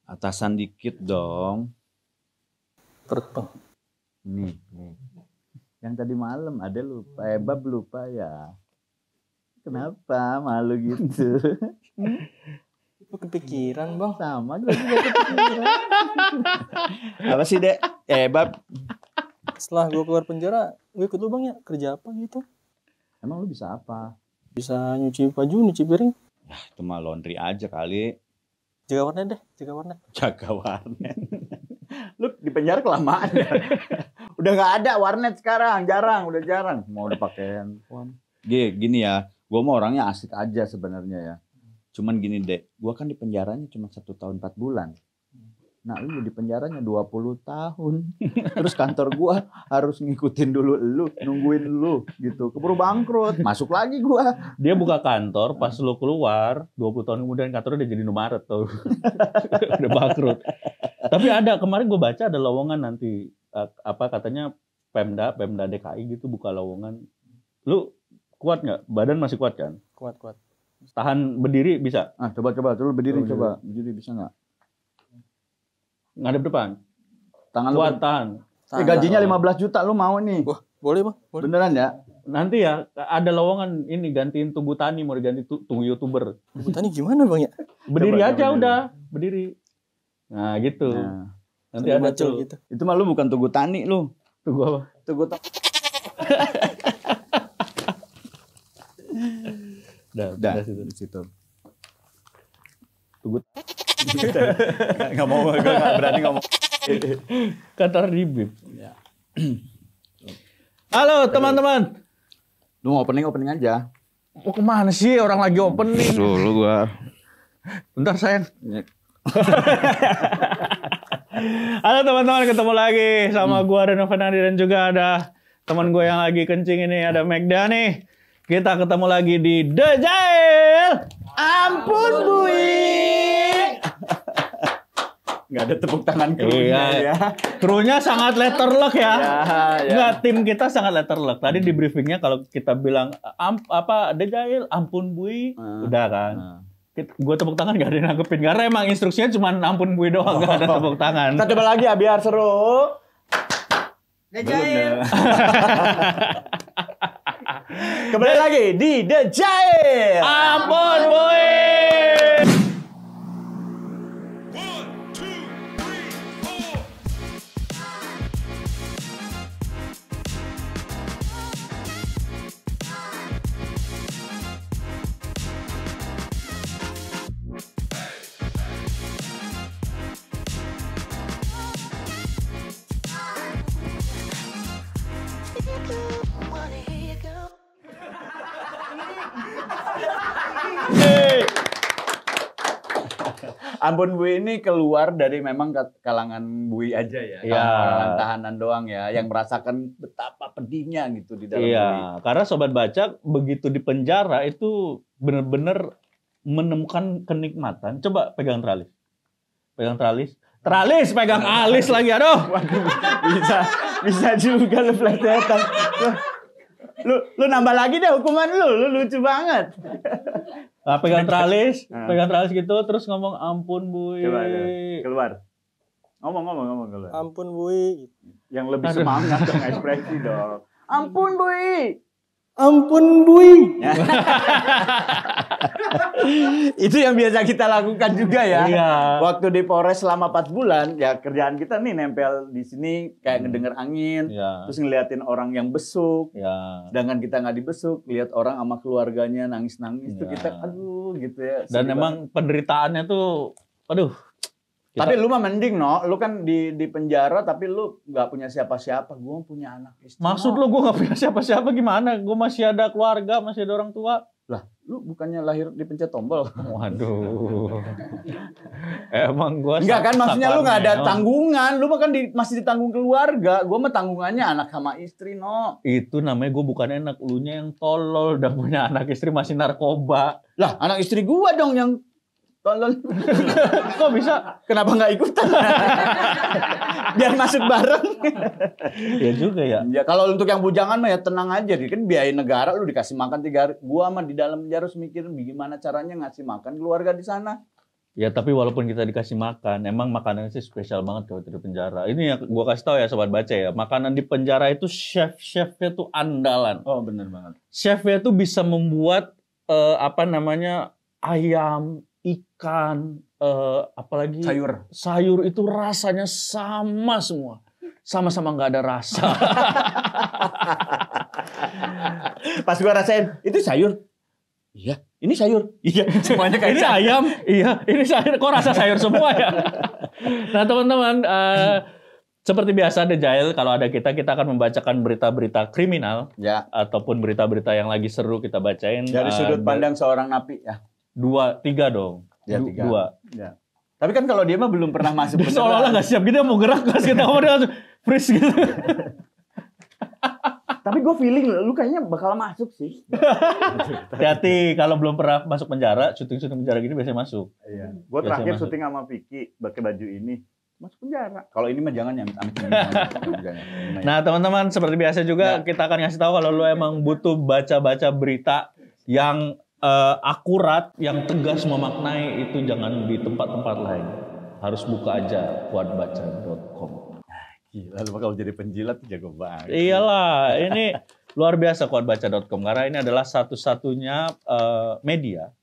Atasan dikit dong. Perut bang. Nih. Yang tadi malam ada lupa, Bab lupa ya. Kenapa malu gitu? Gue kepikiran bang. Sama gue juga kepikiran. Apa sih Dek? Bab. Setelah gue keluar penjara, gue ikut lu bang ya, kerja apa gitu? Emang lu bisa apa? Bisa nyuci baju, nyuci piring. Itu mah laundry aja kali. Jaga warnet deh, jaga warnet. Jaga warnet. Lu di penjara kelamaan ya. Udah nggak ada warnet sekarang, udah jarang. Mau udah pakai handphone. Gini ya, gue mau orangnya asik aja sebenarnya ya. Cuman gini Dek, gue kan di penjaranya cuma 1 tahun 4 bulan. Nah lu di penjaranya 20 tahun. Terus kantor gue harus ngikutin dulu lu, nungguin lu gitu. Keburu bangkrut, masuk lagi gue. Dia buka kantor, pas lu keluar, 20 tahun kemudian kantornya udah jadi Indomaret tuh. Udah bangkrut. Tapi ada, kemarin gue baca ada lowongan nanti. Katanya Pemda DKI gitu buka lowongan. Lu kuat nggak? Badan masih kuat kan? Kuat. Tahan berdiri bisa? Coba lu berdiri coba. Berdiri bisa nggak? Ngadep depan. Tangan kuat lu. tahan. Gajinya 15 juta lu mau nih. Wah, boleh bang. Boleh. Beneran ya? Nanti ya ada lowongan ini gantiin Tunggu Tani, mau diganti Tunggu YouTuber. Tunggu Tani gimana bang ya? Berdiri Coba, aja berdiri. udah, berdiri. Nah gitu. Nah, Nanti Sambil ada bacol tuh. gitu. itu mah lu bukan Tugu Tani lu. Tunggu apa? Tugu Tani. Udah situ. Di situ. Tunggu. Nggak mau, gue nggak berani ngomong. Kantor di BIP. Ya. Halo teman-teman. Lu opening aja. Mau kemana sih orang lagi opening? Dulu gua. Bentar sayang. Halo teman-teman, ketemu lagi sama gua Reno Fernandi dan juga ada teman gue yang lagi kencing ini, ada Megda nih. Kita ketemu lagi di The Jail. Ampun Bui. Nggak ada tepuk tangan krunya ya. Krunya sangat letterlock ya. Ya. Nggak, tim kita sangat letterlock. Tadi di briefingnya kalau kita bilang The Jail, ampun Bui, udah kan. Gue tepuk tangan gak ada yang nanggepin karena emang instruksinya cuma ampun Bui doang, gak ada tepuk tangan. Kita coba lagi ya biar seru. The Jail. Kembali lagi di The Jail. Ampun Bui. Ampun Bui ini keluar dari memang kalangan Bui aja ya. Iya. Kalangan tahanan doang ya. Yang merasakan betapa pedihnya gitu di dalam Bui. Iya, karena Sobat Baca begitu di penjara itu benar-benar menemukan kenikmatan. Coba pegang teralis. Pegang teralis. Teralis, pegang alis lagi, aduh. Waduh, bisa juga lu plesetan. Lu nambah lagi deh hukuman lu lucu banget. Nah, pegang teralis gitu, terus ngomong ampun Bui. Coba keluar. Ngomong keluar. Ampun Bui. Yang lebih semangat dong, ekspresi dong. Ampun Bui. Ampun Bui. Itu yang biasa kita lakukan juga ya. Iya. Waktu di Polres selama 4 bulan, ya kerjaan kita nih nempel di sini kayak ngedenger angin, Iya. terus ngeliatin orang yang besuk. Ya. Sedangkan kita nggak dibesuk, lihat orang sama keluarganya nangis-nangis tuh Ya. kita aduh gitu ya. Dan sedih emang penderitaannya tuh, aduh. Tapi lu mah mending no, lu kan di penjara tapi lu nggak punya siapa-siapa. Gue punya anak istri. Maksud lu gue gak punya siapa-siapa gimana? Gue masih ada keluarga, masih ada orang tua. Lah, lu bukannya lahir dipencet tombol? Waduh. Emang gue Enggak kan, maksudnya lu nggak ada tanggungan. Lu mah kan masih ditanggung keluarga. Gue mah tanggungannya anak sama istri no. Itu namanya gue bukan enak, elunya yang tolol, udah punya anak istri masih narkoba. Lah, anak istri gua dong yang tolol. Kok bisa? Kenapa nggak ikutan? Biar masuk bareng. Ya juga ya. Ya kalau untuk yang bujangan mah ya tenang aja. Kan biayain negara lu dikasih makan 3 hari. Gua mah di dalam penjara harus mikirin gimana caranya ngasih makan keluarga di sana. Ya tapi walaupun kita dikasih makan, emang makanannya sih spesial banget kalau di penjara. Ini yang gua kasih tahu ya sobat baca ya, makanan di penjara itu chef-chefnya tuh andalan. Oh bener banget. Chefnya tuh bisa membuat ayam, ikan, apalagi sayur itu rasanya sama semua, sama-sama nggak ada rasa. Pas gua rasain, itu sayur. Iya, ini sayur. Iya, semuanya kayak ini ayam. Iya, ini sayur. Kok rasa sayur semua ya? Nah teman-teman, seperti biasa The Jail, kalau ada kita akan membacakan berita-berita kriminal ya, ataupun berita-berita yang lagi seru kita bacain. Dari sudut pandang seorang napi ya. 2, 3 dong. Ya, 3. 2. Ya. Tapi kan kalau dia mah belum pernah masuk. Dia seolah-olah nggak siap gitu, mau gerak pas kita ngomong dia langsung freeze gitu. Tapi gue feeling lu kayaknya bakal masuk sih. Hati-hati kalau belum pernah masuk penjara, syuting-syuting penjara gini biasanya masuk. Iya. Gue terakhir syuting sama Vicky pakai baju ini masuk penjara. Kalau ini mah jangan ya. Nah teman-teman seperti biasa juga kita akan ngasih tahu kalau lu emang butuh baca-baca berita yang akurat, yang tegas memaknai, itu jangan di tempat-tempat lain. Harus buka aja kuatbaca.com. Gila, lu bakal jadi penjilat jago banget. Iyalah, ini luar biasa kuatbaca.com karena ini adalah satu-satunya media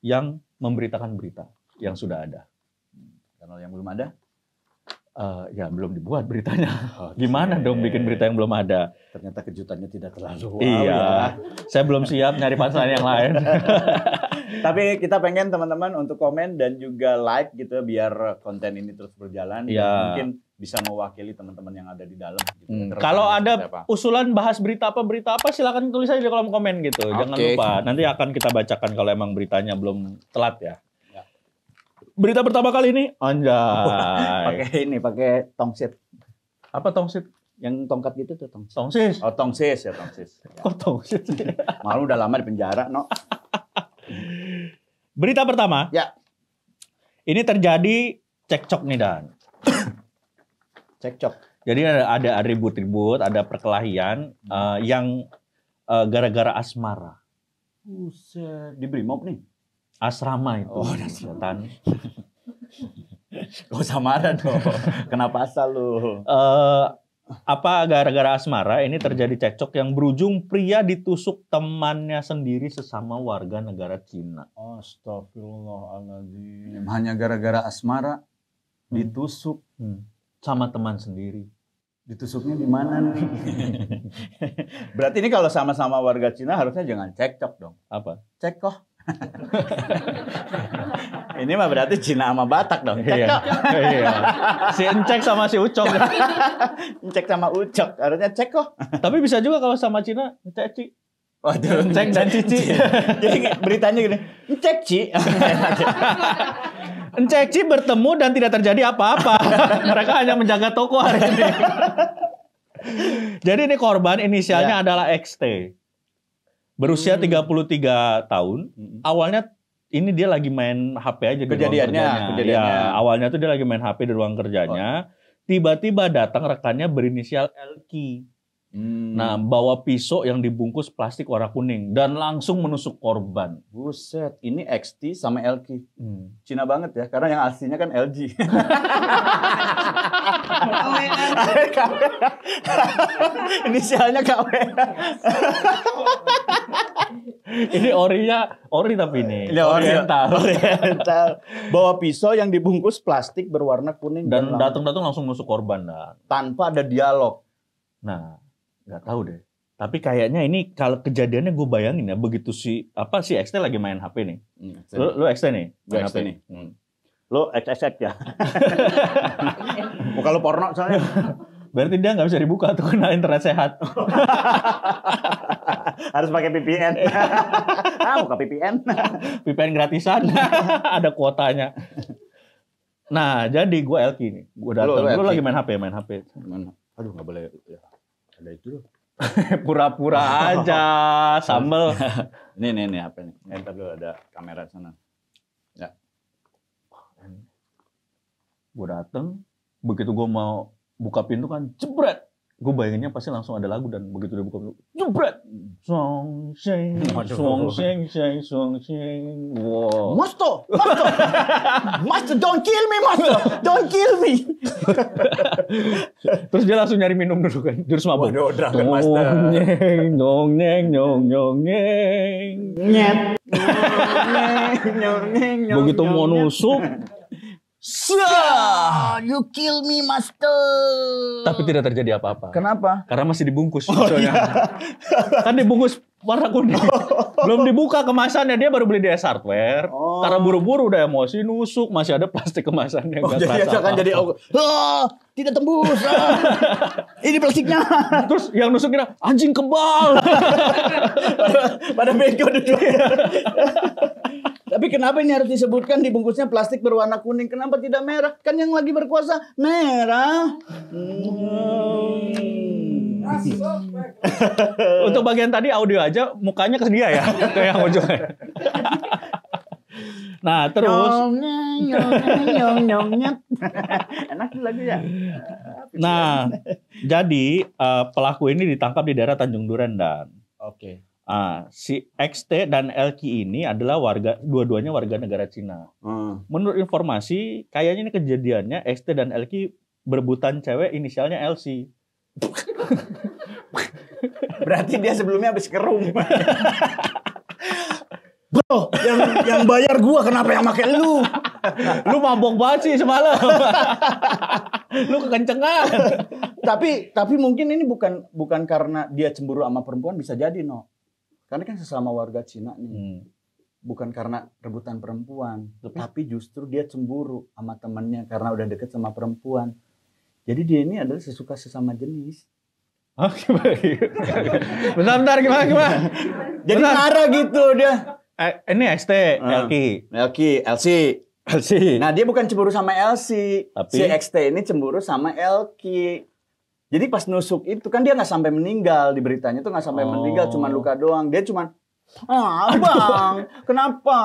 yang memberitakan berita yang sudah ada. Kalau yang belum ada? Ya belum dibuat beritanya. Gimana dong bikin berita yang belum ada? Ternyata kejutannya tidak terlalu. Iya, saya belum siap nyari pasangan yang lain. Tapi kita pengen teman-teman untuk komen dan juga like gitu biar konten ini terus berjalan. Ya. Dan mungkin bisa mewakili teman-teman yang ada di dalam. Gitu. Kalau ada usulan bahas berita apa silakan tulis aja di kolom komen gitu. Jangan lupa nanti akan kita bacakan kalau emang beritanya belum telat ya. Berita pertama kali ini, anjay. pakai tongsit. Apa tongsit? Yang tongkat gitu tuh tongsit. Tongsis. Oh tongsis ya tongsis. Kok tongsit? Malu udah lama di penjara, no. Berita pertama. Ya. Ini terjadi cekcok nih Dan. Cekcok. Jadi ada ribut-ribut, ada perkelahian yang gara-gara asmara. Buset, di Brimob nih. Asrama itu. Oh, setan. Gak usah marah dong. Kenapa asal lu? Gara-gara asmara ini terjadi cekcok yang berujung pria ditusuk temannya sendiri sesama warga negara Cina. Astagfirullahaladzim. Hanya gara-gara asmara ditusuk sama teman sendiri. Ditusuknya di mana nih? Berarti ini kalau sama-sama warga Cina harusnya jangan cekcok dong. Apa? Cekoh. Ini mah berarti Cina sama Batak dong. Cekok. Iya. Si Encek sama si Ucok. Encek sama Ucok. Harusnya cekoh. Tapi bisa juga kalau sama Cina, Encek. Waduh, Encek dan Cici. Jadi beritanya gini, Encek Ci. Encek Ci bertemu dan tidak terjadi apa-apa. Mereka hanya menjaga toko hari ini. Jadi ini korban inisialnya adalah XT. Berusia 33 tahun. Awalnya ini dia lagi main HP aja di ruang kerjanya. Ya, awalnya tuh dia lagi main HP di ruang kerjanya. Tiba-tiba datang rekannya berinisial LQ. Nah, bawa pisau yang dibungkus plastik warna kuning dan langsung menusuk korban. Buset, ini XT sama LQ. Cina banget ya, karena yang aslinya kan LG. Inisialnya KW. Ini ori tapi ini. Oriental. Bawa pisau yang dibungkus plastik berwarna kuning dan datang-datang langsung menusuk korban tanpa ada dialog. Nah, nggak tahu deh. Tapi kayaknya ini kalau kejadiannya gue bayangin ya begitu si XT lagi main HP nih. Lu XT nih, main HP nih. Lu XXX ya. Muka lu porno soalnya. Berarti dia nggak bisa dibuka tuh kena internet sehat. Harus pakai VPN. Buka VPN. VPN gratisan. Ada kuotanya. Nah, jadi gue LQ nih. Gue datang. Lu lagi main HP. Aduh, nggak boleh. Ada itu loh. Pura-pura aja, sambel. Ini apa nih? Ntar dulu ada kamera sana. Ya. Gue dateng, begitu gue mau buka pintu kan, jebret. gue bayanginnya pasti langsung ada lagu dan begitu dia buka jebret song sheng song sheng sheng song sheng wow Master, Master, don't kill me, Master, don't kill me. terus dia langsung nyari minum dulu kan terus mabuk Waduh, Dragon Master. nyong nyeng nyong nyong nyeng Nyet. begitu mau nusuk You kill me, Master. tapi tidak terjadi apa-apa Kenapa? karena masih dibungkus soalnya kan dibungkus warna kuning belum dibuka kemasannya dia baru beli di S Hardware karena buru-buru udah emosi nusuk masih ada plastik kemasannya nggak Jadi kerasa akan jadi tidak tembus. Ini plastiknya. terus yang nusuk kira anjing kebal Pada bego dulu. Tapi kenapa ini harus disebutkan dibungkusnya plastik berwarna kuning? Kenapa tidak merah? Kan yang lagi berkuasa merah. untuk bagian tadi audio aja mukanya ke dia ya ke yang ujungnya nah terus Enak tuh lagu ya. nah jadi pelaku ini ditangkap di daerah Tanjung Duren dan Oke. si XT dan LQ ini adalah dua-duanya warga negara Cina. Menurut informasi, kayaknya ini kejadiannya XT dan LQ berebutan cewek inisialnya LC. Berarti dia sebelumnya habis kerum. Bro, yang bayar gua kenapa yang pakai lu? Lu mabok banget sih semalam. Lu kekencengan. Tapi mungkin ini bukan karena dia cemburu sama perempuan, bisa jadi no. Karena kan sesama warga Cina nih. Bukan karena rebutan perempuan, tapi justru dia cemburu sama temannya karena udah deket sama perempuan. Jadi dia ini adalah sesuka sesama jenis. Oh, gimana? Bentar, gimana? Jadi marah gitu dia. Ini XT, LC. Nah dia bukan cemburu sama LC, tapi si XT ini cemburu sama LQ. Jadi pas nusuk itu kan dia nggak sampai meninggal, di beritanya tuh nggak sampai meninggal, cuma luka doang. Dia cuma, abang, kenapa?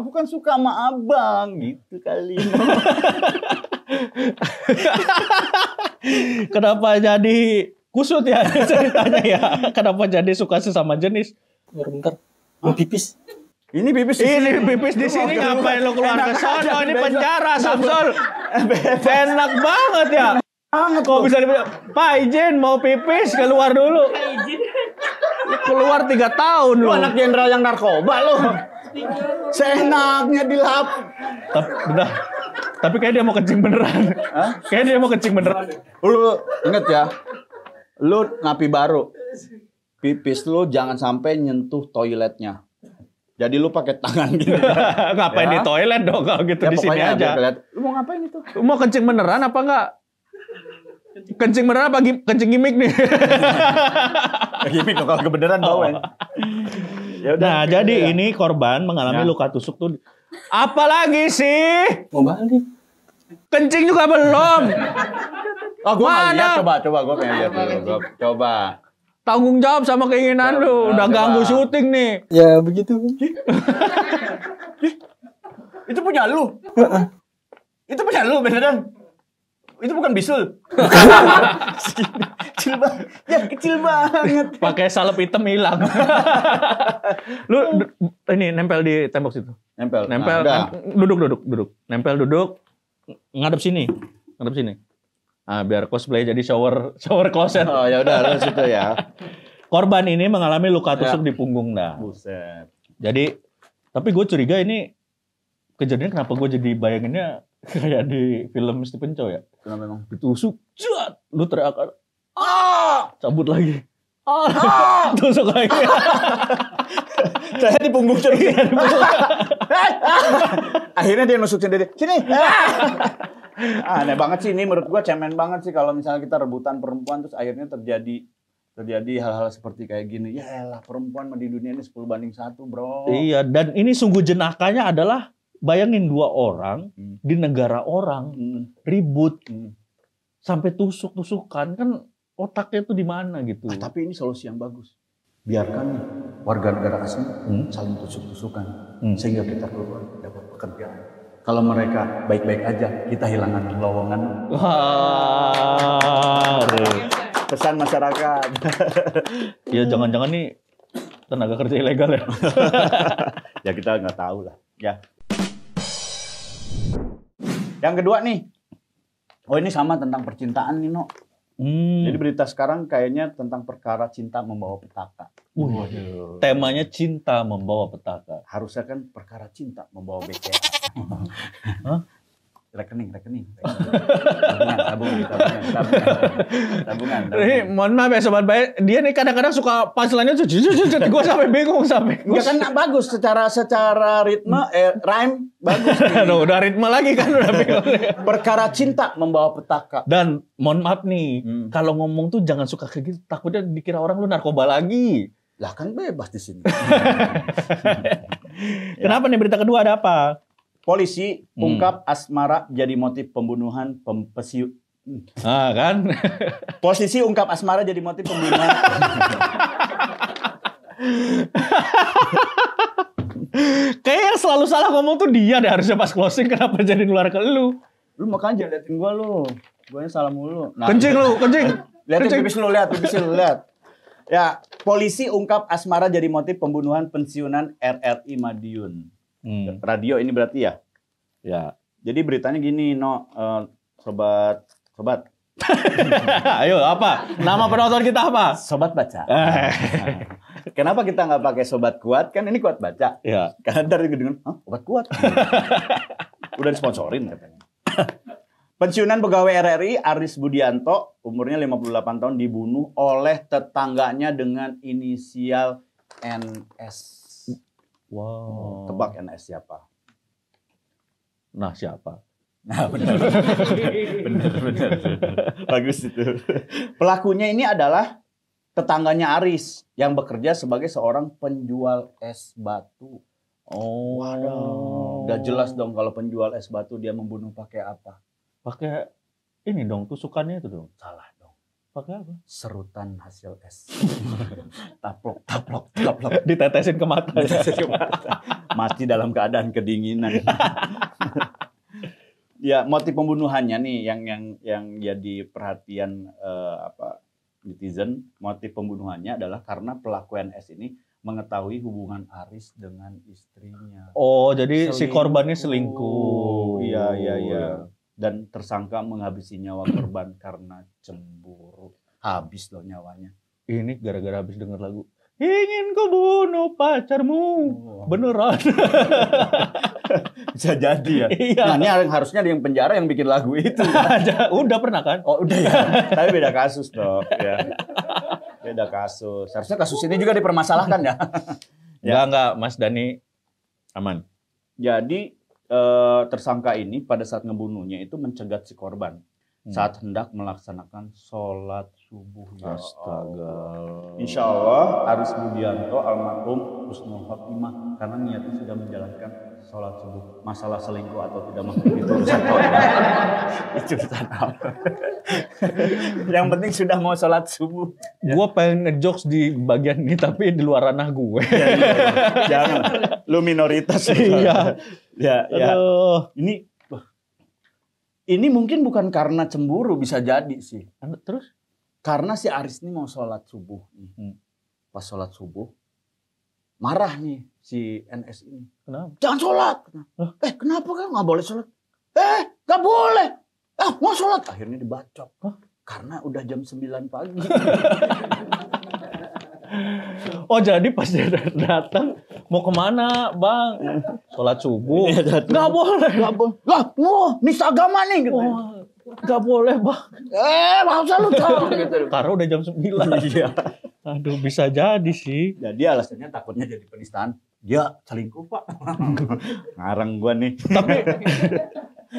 Aku kan suka sama abang, gitu kali. Kenapa jadi kusut ya ceritanya ya? Kenapa jadi suka sesama jenis? Bentar, mau pipis. Ini pipis di sini ngapain lo keluar ke sono? Ini penjara, Samsul. Enak banget ya. Kok bisa dibilang, Pak izin mau pipis keluar dulu. Keluar 3 tahun lu lo. anak jenderal yang narkoba lo. Seenaknya dilap. Tapi kayak dia mau kencing beneran. Kayak dia mau kencing beneran. Lu inget ya, lu napi baru. Pipis lu jangan sampai nyentuh toiletnya. Jadi lu pakai tangan gitu. Ngapain di toilet dong kalau gitu di sini aja. Lu mau ngapain itu? Lu mau kencing beneran apa enggak? Kencing beneran apa kencing gimmick nih? Gimik kalau kebenaran bawain. Ya udah. Nah, jadi ini korban mengalami luka tusuk tuh. Apalagi sih? Mau balik. Kencing juga belum. Oh, gua nggak lihat. Mana? Coba gua pengen lihat dulu. Coba. Tanggung jawab sama keinginan lu. Udah coba. ganggu syuting nih. Ya begitu. Itu punya lu. Itu punya lu beneran. Itu bukan bisul. Kecil banget. Ya kecil banget. Pakai salep hitam hilang. Lu ini nempel di tembok situ. Nempel. Duduk. Nempel duduk. Ngadep sini. Ah, biar cosplay jadi shower closet. Oh ya udah lu situ ya. Korban ini mengalami luka tusuk di punggung dah. Buset. Jadi, tapi gue curiga ini kejadian kenapa gue jadi bayanginnya kayak di film Stephen Chow ya. Kenapa memang? Ditusuk, jat, lu teriak, cabut lagi. Tusuk lagi. Saya di punggung terus. Akhirnya dia nusuk sendiri. Sini. Aneh banget sih ini, menurut gua cemen banget sih kalau misalnya kita rebutan perempuan terus akhirnya terjadi hal-hal seperti kayak gini. Ya elah, perempuan di dunia ini 10:1, bro. Iya, dan ini sungguh jenakahnya adalah bayangin 2 orang di negara orang ribut sampai tusuk-tusukan, kan otaknya itu di mana gitu. Tapi ini solusi yang bagus. Biarkan warga negara asing saling tusuk-tusukan sehingga kita keluar dapat pekerjaan. Kalau mereka baik-baik aja, kita hilangkan lowongan. Wah, Pesan masyarakat. Ya jangan-jangan nih tenaga kerja ilegal ya. Ya kita nggak tahu lah. Ya. Yang kedua nih. Oh ini sama tentang percintaan nih, No. Jadi berita sekarang kayaknya tentang perkara cinta membawa petaka. Waduh. Temanya cinta membawa petaka. Harusnya kan perkara cinta membawa BCA. Hah? Rekening. Tabungan. Ini mohon maaf ya sobat baik, dia nih kadang-kadang suka punchline-nya tuh gue sampai bingung sampai. Enggak kan bagus secara ritme rhyme bagus. Aduh, udah ritme lagi kan udah bingung. Perkara cinta membawa petaka. Dan mohon maaf nih, kalau ngomong tuh jangan suka kayak gitu, takutnya dikira orang lu narkoba lagi. Lah kan bebas di sini. Kenapa nih berita kedua ada apa? Polisi ungkap asmara jadi motif pembunuhan pempesiu. Ah kan? Posisi ungkap asmara jadi motif pembunuhan. Kayak yang selalu salah ngomong tuh dia deh, harusnya pas closing kenapa jadi nular ke lu? Lu makanya jangan liatin gua lu. Guanya salah mulu. Nah, Kencing lu, kencing. Liatin pipis lu, lihat. Ya, polisi ungkap asmara jadi motif pembunuhan pensiunan RRI Madiun. Radio ini berarti ya? Ya. Jadi beritanya gini, No, sobat. Ayo apa? Nama penonton kita apa? Sobat baca. Kenapa kita nggak pakai sobat kuat? Kan ini kuat baca. Ya. Karena dari dengan, obat kuat. Udah disponsorin katanya. Pensiunan pegawai RRI Aris Budianto, umurnya 58 tahun, dibunuh oleh tetangganya dengan inisial NS. Wow. Tebak NS siapa? Nah siapa? Nah, benar. Bagus itu. Pelakunya ini adalah tetangganya Aris yang bekerja sebagai seorang penjual es batu. Oh. Waduh. Udah jelas dong kalau penjual es batu dia membunuh pakai apa? Pakai ini dong, tusukannya itu dong. Salah dong. Pakai apa? Serutan hasil es. Taplok. Ditetesin ke mata. Mati dalam keadaan kedinginan. Ya, motif pembunuhannya nih yang jadi perhatian netizen. Motif pembunuhannya adalah karena pelaku NS ini mengetahui hubungan Aris dengan istrinya. Oh, jadi si korbannya selingkuh. Iya. Dan tersangka menghabisi nyawa korban karena cemburu. Habis loh nyawanya. Ini gara-gara habis denger lagu Ingin ku bunuh pacarmu. Beneran. Bisa jadi ya. Iya. Nah, ini harusnya ada yang penjara yang bikin lagu itu. Udah pernah kan? Oh, udah ya. Tapi beda kasus, Dok. Ya. Beda kasus. Harusnya kasus ini juga dipermasalahkan ya. Enggak, Mas Dani aman. Jadi tersangka ini pada saat ngebunuhnya itu mencegat si korban saat hendak melaksanakan sholat subuh. Astaga. Insya Allah Aris Budianto almarhum husnul khotimah karena niatnya sudah menjalankan sholat subuh. Masalah selingkuh atau tidak mengikuti urusan korban. Itu urusan apa? Yang penting sudah mau sholat subuh. Gue pengen ngejokes di bagian ini tapi di luar ranah gue. Jangan. Lu minoritas. Iya. Ya. Aduh. Ini mungkin bukan karena cemburu, bisa jadi sih. Terus? Karena si Aris ini mau sholat subuh. Pas sholat subuh, marah nih si NS ini. Kenapa? Jangan sholat. Kenapa kan nggak boleh sholat? Nggak boleh. Mau sholat. Akhirnya dibacok. Karena udah jam 9 pagi. Oh jadi pas dia datang mau kemana bang? Sholat subuh? Nggak boleh. Lah, nista agama nih. Gitu. Nggak boleh bang. Masa lu tahu gitu. Karena udah jam 9. Iya. Aduh bisa jadi sih. Jadi alasannya takutnya jadi penistaan. Dia selingkuh pak. Ngarang gua nih. Tapi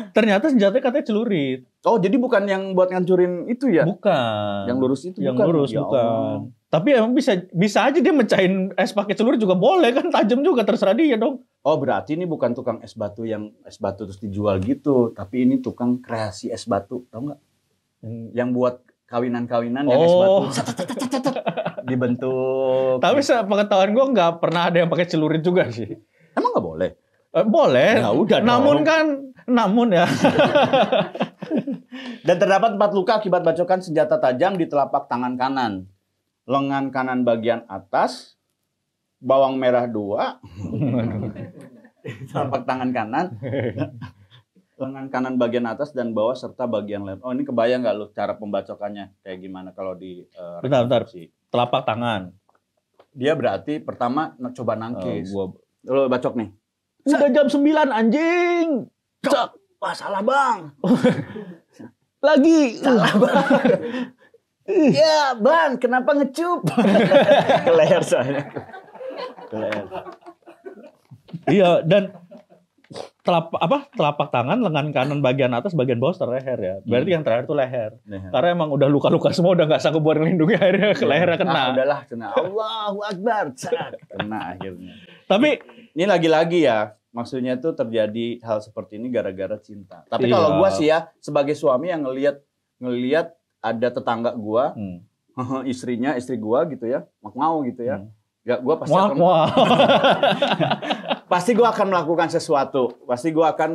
ternyata senjatanya katanya celurit. Oh jadi bukan yang buat ngancurin itu ya? Bukan. Yang lurus itu yang bukan? lurus Ya bukan. Allah. Tapi emang bisa aja dia mecahin es pakai celurit juga boleh kan, tajam juga, terserah dia dong. Oh berarti ini bukan tukang es batu yang es batu terus dijual gitu, tapi ini tukang kreasi es batu, tau nggak? Yang buat kawinan-kawinan yang es batu dibentuk. Tapi sepengetahuan gue nggak pernah ada yang pakai celurit juga sih. Emang nggak boleh? Boleh. Ya udah dong. Namun ya. Dan terdapat 4 luka akibat bacokan senjata tajam di telapak tangan kanan. Lengan kanan bagian atas, bawang merah 2, telapak tangan kanan, lengan kanan bagian atas dan bawah serta bagian leher. Oh, ini kebayang nggak lu cara pembacokannya kayak gimana kalau di Bentar. rekonstruksi? Telapak tangan. Dia berarti pertama coba nangkis. Gua Lu bacok nih. udah jam 9 anjing. Cak. Wah, salah bang. Lagi. Salah bang. Ya bang, kenapa ngecup? Ke leher soalnya. Ke leher. Iya, dan telapak tangan, lengan kanan bagian atas, bagian bawah leher ya. Berarti yang terakhir tuh leher. Karena emang udah luka-luka semua, udah nggak sanggup buat ngelindungi, akhirnya ke lehernya kena. Ah, udahlah, kena. Allahu Akbar. Cak. Kena akhirnya. Tapi Ini lagi-lagi ya, maksudnya tuh terjadi hal seperti ini gara-gara cinta. Tapi Iya. kalau gua sih ya, sebagai suami yang ngelihat ada tetangga gua, istri gua gitu ya, mau gitu ya. Ya gua pasti akan pasti gua akan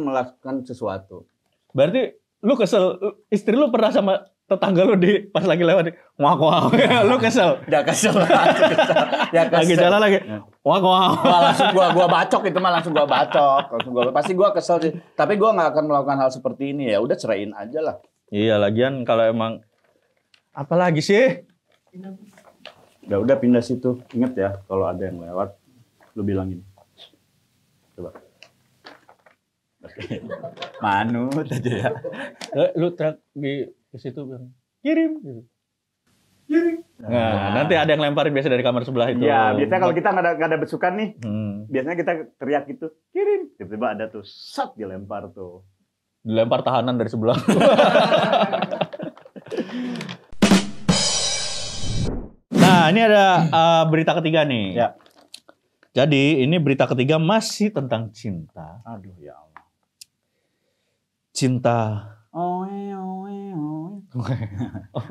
melakukan sesuatu. berarti lu kesel, istri lu pernah sama tetangga lu pas lagi lewat, wah, lu kesel. Ya kesel. Ya kesel. Lagi jalan lagi, wah. Langsung gua bacok itu mah langsung gua bacok. Pasti gua kesel sih. Tapi gua nggak akan melakukan hal seperti ini ya. Udah ceraiin aja lah. Iya, lagian kalau emang apa lagi sih? Udah pindah situ. Ingat ya, kalau ada yang lewat, lu bilangin. Coba. Manut aja ya. Lu teriak di situ bilang, kirim gitu. Nah, nanti ada yang lemparin biasa dari kamar sebelah itu. Iya, biasanya kalau kita nggak ada besukan nih, Hmm. biasanya kita teriak gitu, kirim. Tiba-tiba ada tuh, sat dilempar tuh. Dilempar tahanan dari sebelah. Nah, ini ada berita ketiga nih. Ya. Jadi, ini berita ketiga masih tentang cinta. Aduh ya Allah. Cinta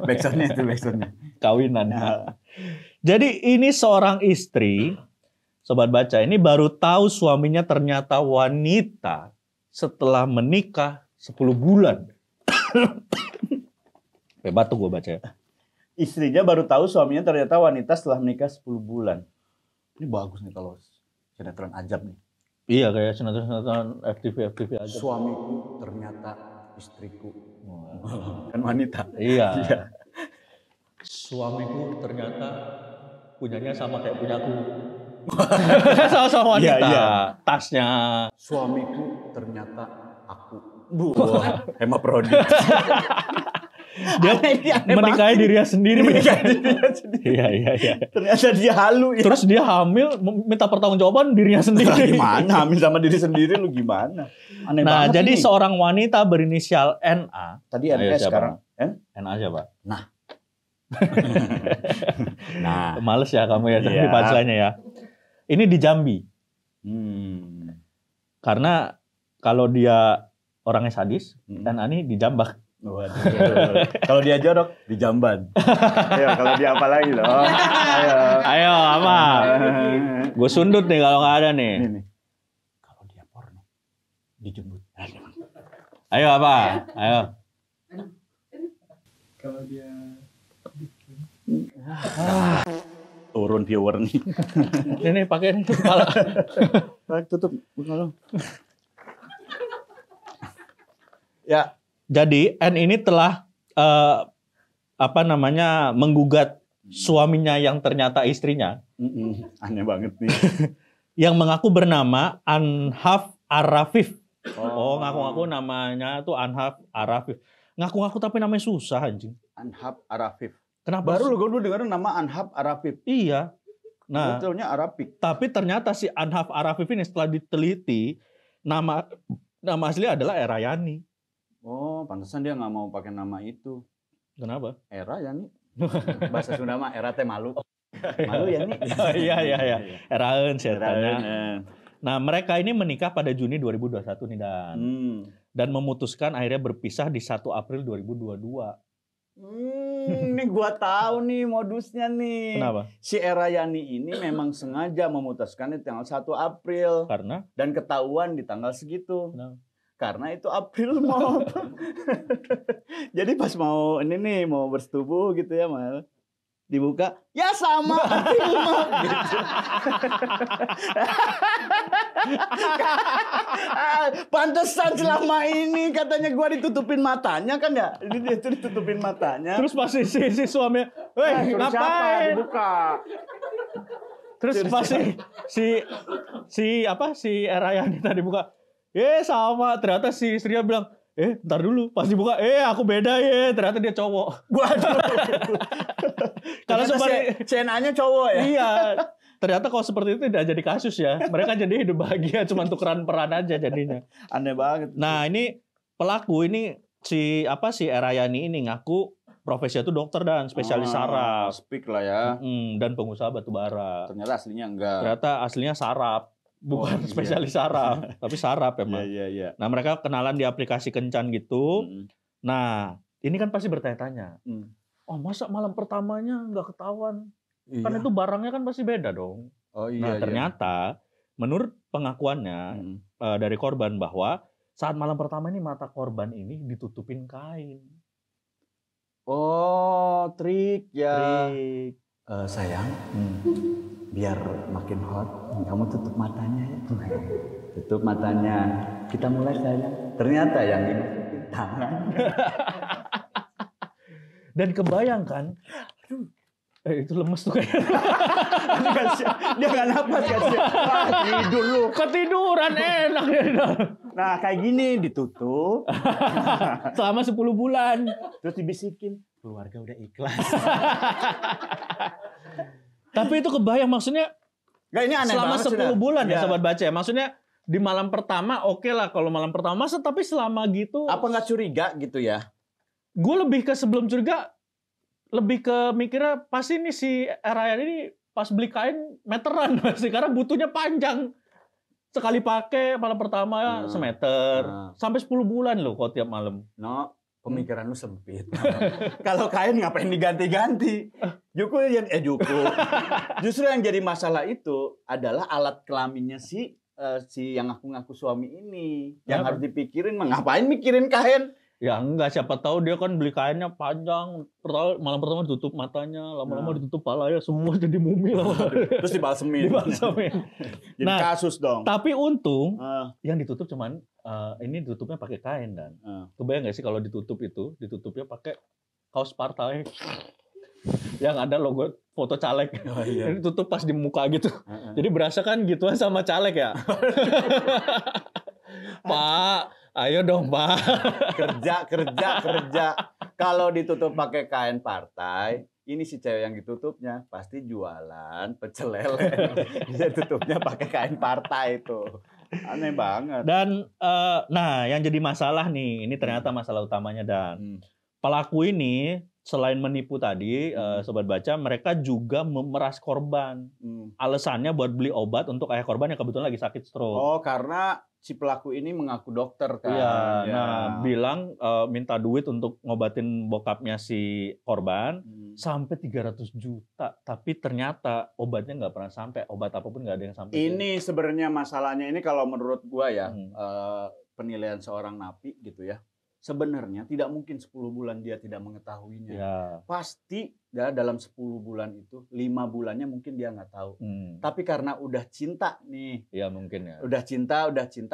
Backsoundnya itu backsoundnya. kawinan. Jadi, ini seorang istri, Sobat Baca, ini baru tahu suaminya ternyata wanita setelah menikah 10 bulan. Batuk gue baca ya. Istrinya baru tahu suaminya ternyata wanita setelah menikah 10 bulan. Ini bagus nih kalau sinetron ajab nih. Iya, kayak sinetron FTV aja. Suamiku ternyata istriku. Kan wanita. Iya. Suamiku ternyata punyanya sama kayak punyaku. Sama-sama wanita. Iya. Tasnya. Suamiku ternyata aku. Hema Prodi. Dia menikahi dirinya sendiri. Iya. Ternyata dia halu ya. Terus dia hamil, minta pertanggungjawaban dirinya sendiri. Gimana? Hamil sama diri sendiri lu gimana? Aneh Nah, banget jadi ini. seorang wanita berinisial NA. Tadi Ayo, NS siapa? sekarang NA siapa? Nah. Males ya kamu ya tadi Iya. punchline-nya ya. Ini di Jambi. Hmm. Karena kalau dia orangnya sadis, Hmm. NA ini di Jambak. Waduh. Kalau dia jorok di Jamban. Ayo, kalau dia apa lagi loh? Ayo, apa? Gue sundut nih kalau nggak ada nih. Nih. Kalau dia porno dijemput. Ayo apa? Ayo. Kalau dia Turun viewer nih. Ini pakai nih kepala. Tutup buka lo. Ya, Jadi N ini telah menggugat suaminya yang ternyata istrinya aneh banget nih. yang mengaku bernama Anhaf Arafif. Oh, ngaku-ngaku namanya tuh Anhaf Arafif. Ngaku-ngaku tapi namanya susah anjing. Anhab Arafif. Kenapa? Baru lo gue dengar nama Anhab Arafif. Iya. Nah, Betulnya Arabik. tapi ternyata si Anhaf Arafif ini setelah diteliti nama asli adalah Erayani. Oh, pantesan dia nggak mau pakai nama itu. Kenapa? Era ya nih. Bahasa Sunda mah era teh malu. Malu ya nih. Iya. Eraeun setannya. Eraeun. Nah, mereka ini menikah pada Juni 2021 nih dan memutuskan akhirnya berpisah di 1 April 2022. Ini gua tahu nih modusnya nih. Kenapa? Si Erayani ini memang sengaja memutuskan di tanggal 1 April Karena dan ketahuan di tanggal segitu. Kenapa? Karena itu April Mop. Jadi pas mau ini nih mau bersetubuh gitu ya mal, dibuka ya sama April Mop gitu. Pantesan selama ini katanya gua ditutupin matanya kan ya, ini itu ditutupin matanya. Terus pas si suaminya, "Weh, Suruh siapa? ngapain?" Dibuka. Terus pas si Erayani tadi buka, sama. Ternyata si istrinya bilang, ntar dulu. Pas dibuka, aku beda ya. Ternyata dia cowok. Waduh. Kalau seperti CNA-nya cowok ya. Iya. Ternyata kalau seperti itu tidak jadi kasus ya. Mereka jadi hidup bahagia, cuma tukeran peran aja jadinya. Aneh banget. Nah ini pelaku ini si Erayani ini ngaku profesinya itu dokter dan spesialis saraf. Speak lah ya. Dan pengusaha batubara. Ternyata aslinya enggak. Ternyata aslinya saraf. Bukan spesialis saraf, tapi saraf emang. Iya. Nah mereka kenalan di aplikasi kencan gitu. Nah ini kan pasti bertanya-tanya. Oh masa malam pertamanya nggak ketahuan? Iya. Kan itu barangnya kan pasti beda dong. Oh iya. Nah ternyata menurut pengakuannya dari korban bahwa saat malam pertama ini mata korban ini ditutupin kain. Oh trik ya. Trik. Sayang, biar makin hot, kamu tutup matanya ya. Tutup matanya. Kita mulai sayang. Ternyata yang dimasukin tangan. Dan kebayangkan, itu lemes tuh kayak. Dia nggak napas kasihan. Tidur lu. Ketiduran enak dia. Nah kayak gini ditutup. Selama 10 bulan. Terus dibisikin. Keluarga udah ikhlas. Tapi itu kebayang maksudnya. Nggak, ini aneh selama banget 10 bulan ya ya sahabat baca. Maksudnya di malam pertama oke lah kalau malam pertama masa, tapi selama gitu. Apa nggak curiga gitu ya? Gue lebih ke sebelum curiga, lebih ke mikirnya pasti nih si Ryan ini pas beli kain meteran pasti karena butuhnya panjang. Sekali pakai malam pertama semeter. Sampai 10 bulan loh kalau tiap malam. No, pemikiran lu sempit. Kalau kain ngapain diganti-ganti? Juku. Justru yang jadi masalah itu adalah alat kelaminnya si yang ngaku-ngaku suami ini. Yang harus dipikirin, ngapain mikirin kain? Ya enggak, siapa tahu dia kan beli kainnya panjang. Malam pertama ditutup matanya, lama-lama ditutup palanya, semua jadi mumi lah. Terus dibalsemin. Jadi kasus dong. Tapi untung yang ditutup cuman ini ditutupnya pakai kain dan. Kebayang nggak sih kalau ditutup itu, ditutupnya pakai kaos partai yang ada logo foto caleg. Ini tutup pas di muka gitu. Jadi berasa kan gituan sama caleg ya. Pak, ayo dong Pak. Kerja. Kalau ditutup pakai kain partai, ini si cewek yang ditutupnya pasti jualan pecel lele. Dia tutupnya pakai kain partai itu. Aneh banget. Dan nah yang jadi masalah nih, ini ternyata masalah utamanya dan pelaku ini selain menipu tadi, sobat baca, mereka juga memeras korban. Alasannya buat beli obat untuk ayah korban yang kebetulan lagi sakit stroke. Oh, karena si pelaku ini mengaku dokter kan. Iya, nah bilang minta duit untuk ngobatin bokapnya si korban sampai 300 juta. Tapi ternyata obatnya nggak pernah sampai, obat apapun nggak ada yang sampai. Ini sebenarnya masalahnya ini kalau menurut gua ya, penilaian seorang napi gitu ya. Sebenarnya tidak mungkin 10 bulan dia tidak mengetahuinya. Ya. Pasti ya, dalam 10 bulan itu 5 bulannya mungkin dia nggak tahu. Tapi karena udah cinta nih. Ya mungkin ya. Udah cinta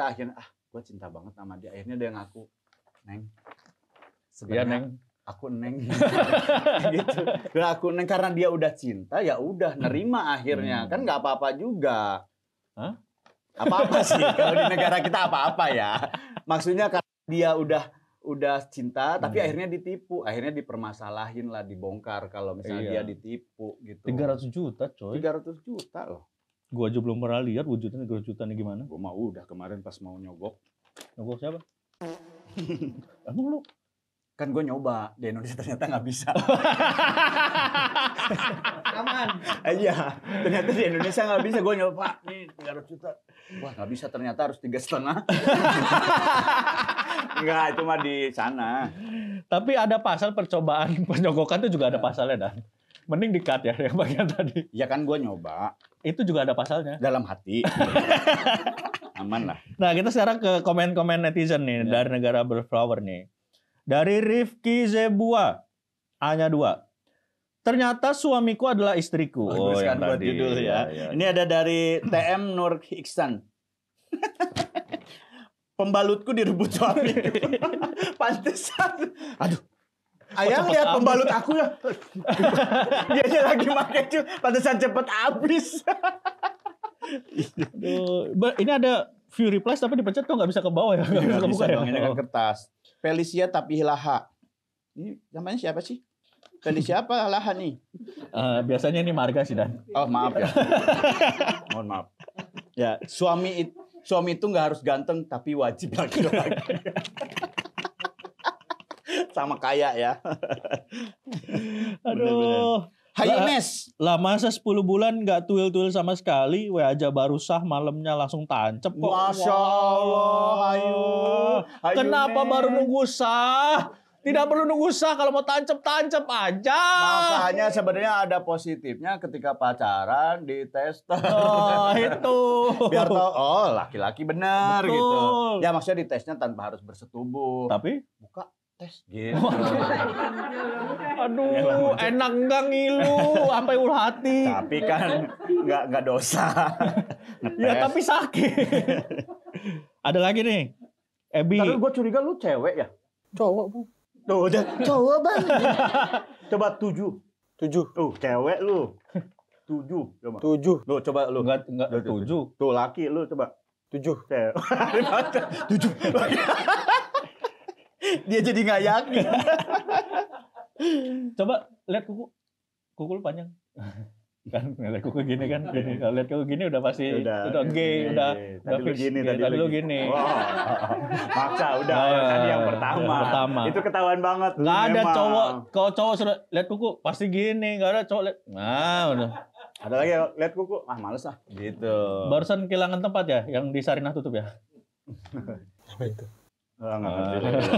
akhirnya gue cinta banget sama dia. Akhirnya dia ngaku, Neng. Sebenarnya Neng. Aku Neng. Gitu. Dan aku Neng karena dia udah cinta ya udah nerima akhirnya. Kan nggak apa-apa juga. Hah? Apa-apa sih kalau di negara kita apa-apa ya. Maksudnya karena dia udah cinta tapi akhirnya ditipu, akhirnya dipermasalahin lah, dibongkar kalau misalnya dia ditipu gitu. 300 juta coy. 300 juta loh. Gua aja belum pernah lihat wujudnya 300 juta nih gimana. Gua mau udah kemarin pas mau nyogok. Nyogok siapa? Emang lu? Kan gue nyoba di Indonesia ternyata nggak bisa. Aman. Iya, ternyata di Indonesia nggak bisa. Gue nyoba nih 300 juta. Wah nggak bisa, ternyata harus 3,5. Enggak, itu mah di sana. Tapi ada pasal percobaan penyogokan itu juga ada pasalnya dan. Mending di-cut ya yang bagian tadi. Ya kan gue nyoba. Itu juga ada pasalnya. Dalam hati. Aman lah. Nah, kita sekarang ke komen-komen netizen nih dari negara berflower nih. Dari Rifki Zebua, A-nya 2. Ternyata suamiku adalah istriku. Bagus kan buat tadi. judul ya. Ya. Ini ada dari TM Nur Iksan. Pembalutku direbut suami. Pantesan. Aduh. Ayang lihat pembalut aku ya. Dia lagi pakai cuy. Pantesan cepet habis. Aduh, ini ada view replies tapi dipencet kok nggak bisa ke bawah ya? Nggak bisa Nggak kebuka bisa ya? dong, ini kan kertas. Felicia Tapihilaha. Ini namanya siapa sih? Felicia apa Laha nih? Biasanya ini marga sih Dan. Oh maaf ya. Mohon maaf. Ya suami itu nggak harus ganteng tapi wajib laki-laki. Sama kaya ya. Aduh. Hai Ines. Lah masa 10 bulan nggak tuil-tuil sama sekali, we aja baru sah malamnya langsung tancep kok. Masya Allah, hayu. Kenapa Ines. baru nunggu sah? Tidak perlu nunggu sah, kalau mau tancep aja. Makanya sebenarnya ada positifnya ketika pacaran dites. Oh, itu. Biar tahu, oh laki-laki benar Betul. gitu. Ya maksudnya ditesnya tanpa harus bersetubuh. Tapi, Buka tes gitu. aduh, enak enggak ngilu, sampai ulu hati. Tapi kan nggak dosa. Ya, Ngetes. tapi sakit. Ada lagi nih, Ebi. Tapi gue curiga lu cewek ya? Cowok, Bu. Tuh udah cowok banget. Coba 7. 7. Tuh cewek lu. 7. Coba. 7. Lu coba lu. Enggak Tuh, 7. Tuh laki lu coba. 7. Cewek. 7. Dia jadi nggak yakin. Coba lihat kuku. Kuku lu panjang. Kan lihat kuku gini kan. Gini. Kalau lihat kuku gini udah pasti udah gay, udah Tadi lu fix. gini, Ya, tadi lu gini. Wow. Maksa udah Nah, tadi yang pertama. yang pertama. Itu ketahuan banget. lu Nggak ada memang. cowok, kalau cowok sudah lihat kuku pasti gini, nggak ada cowok lihat. Nah, udah. Ada lagi lihat kuku. Ah males lah. Gitu. Barusan kehilangan tempat ya, yang di Sarinah tutup ya. Apa itu? Ah, nggak ngerti lagi.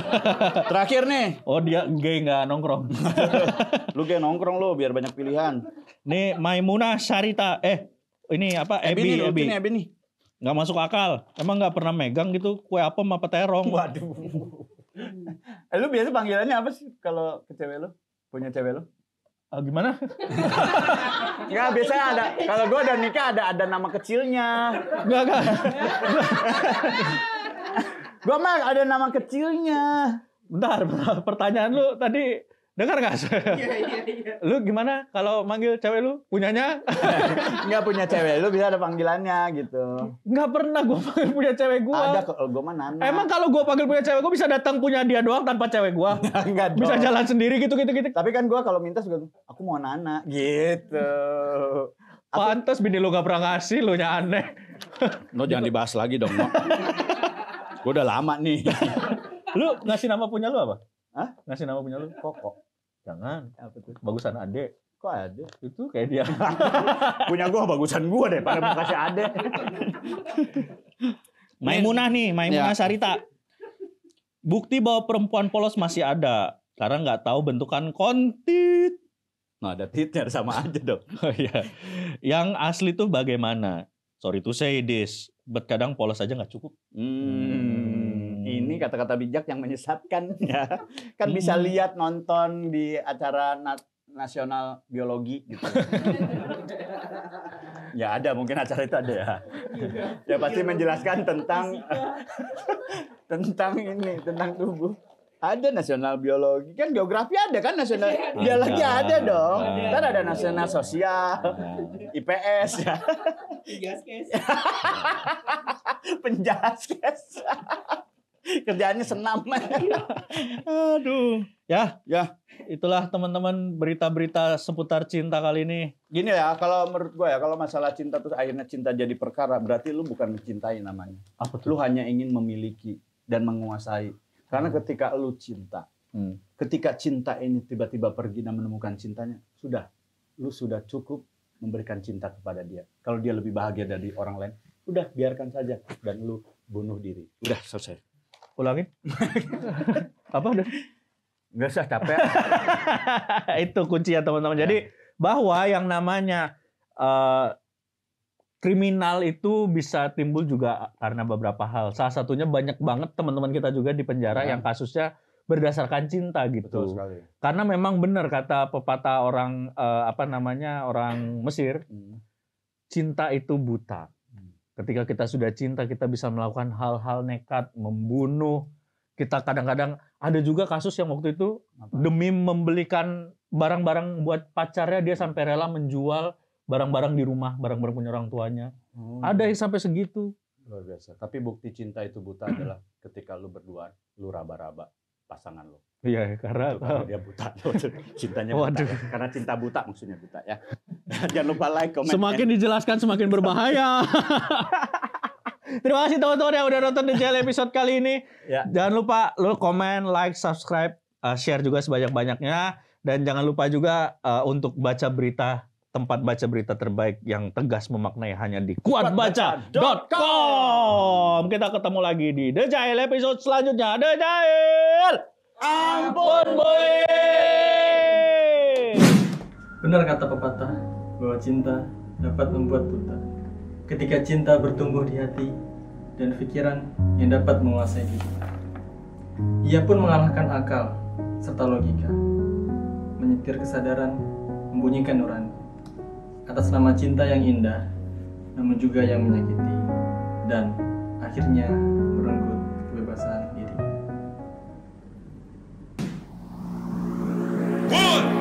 Terakhir nih. Oh dia gay nggak nongkrong. Lu kayak nongkrong lu biar banyak pilihan. Nih Maimunah Syarita, ini apa? Ebi. Ebi nih. Nggak masuk akal. Emang nggak pernah megang gitu kue apem apa terong? Waduh. Lu biasa panggilannya apa sih kalau ke cewek lu? Punya cewek lu? Gimana? Enggak, biasanya ada. Kalau gua udah nikah ada nama kecilnya. Nggak. Gua mah ada nama kecilnya. Bentar, pertanyaan lu tadi dengar nggak? Iya. Lu gimana kalau manggil cewek lu? Punyanya? Enggak punya cewek lu bisa ada panggilannya gitu. Nggak pernah gue panggil punya cewek gue. Ada kalau gua mah Nana. Emang kalau gue panggil punya cewek gue bisa datang punya dia doang tanpa cewek gue? enggak dong. Bisa jalan sendiri gitu. Tapi kan gua kalau minta suka aku mau Nana gitu. Pantes bini lu gak pernah ngasih, lu nya aneh. No jangan dibahas lagi dong, No. Gua udah lama nih. Lu ngasih nama punya lu apa? Hah? Ngasih nama punya lu? Koko. Jangan. Apa tuh? Bagusan ade. Kok ada? Itu kayak dia. Punya gua bagusan gua deh pada mau kasih ade. Maimunah nih, Maimunah Ya. Sarita. Bukti bahwa perempuan polos masih ada. Karena nggak tahu bentukan kontit. Nah, ada titnya sama aja dong. Oh iya. Yang asli tuh bagaimana? Sorry to say this, but kadang polos aja nggak cukup. Ini kata-kata bijak yang menyesatkan ya. Kan bisa lihat nonton di acara nasional biologi gitu. Ya ada mungkin acara itu ada ya. Ya pasti menjelaskan tentang tentang tubuh. Ada nasional biologi kan geografi ada kan nasional biologi ada dong. Kan ada nasional sosial, IPS ya. Penjaskes. Kerjaannya senam. Aduh. Ya, Ya, itulah teman-teman berita-berita seputar cinta kali ini. gini ya, kalau menurut gue ya, kalau masalah cinta terus akhirnya cinta jadi perkara, berarti lu bukan mencintai namanya. Apa Lu hanya ingin memiliki dan menguasai. Karena ketika lu cinta, ketika cinta ini tiba-tiba pergi dan menemukan cintanya, lu sudah cukup memberikan cinta kepada dia. Kalau dia lebih bahagia dari orang lain, udah biarkan saja dan lu bunuh diri. Udah selesai. Ulangin. Apa udah? Nggak usah capek. Itu kunci ya teman-teman. Jadi bahwa yang namanya kriminal itu bisa timbul juga karena beberapa hal. Salah satunya banyak banget teman-teman kita juga di penjara yang kasusnya berdasarkan cinta gitu. Betul sekali. Karena memang benar kata pepatah orang orang Mesir, cinta itu buta. Ketika kita sudah cinta, kita bisa melakukan hal-hal nekat, membunuh. Kita kadang-kadang ada juga kasus yang waktu itu demi membelikan barang-barang buat pacarnya dia sampai rela menjual barang-barang di rumah, barang-barang punya orang tuanya. Ada yang sampai segitu. Luar biasa. Tapi bukti cinta itu buta adalah ketika lu berdua, lu raba-raba pasangan lu. Iya, karena Dia buta. Cintanya Waduh. buta. Ya. Karena cinta buta maksudnya buta ya. Jangan lupa like, comment. semakin dijelaskan semakin berbahaya. Terima kasih teman-teman yang udah nonton DJL episode kali ini. Ya. Jangan lupa lo komen, like, subscribe, share juga sebanyak-banyaknya. Dan jangan lupa juga untuk baca berita, tempat baca berita terbaik yang tegas memaknai hanya di kuatbaca.com. Kita ketemu lagi di DJL episode selanjutnya. DJL! Ampun boy! Benar kata pepatah bahwa cinta dapat membuat buta. Ketika cinta bertumbuh di hati dan pikiran yang dapat menguasai hidup. Ia pun mengalahkan akal serta logika, menyetir kesadaran, membunyikan nurani. Atas nama cinta yang indah, namun juga yang menyakiti, dan akhirnya merenggut kebebasan diri. One,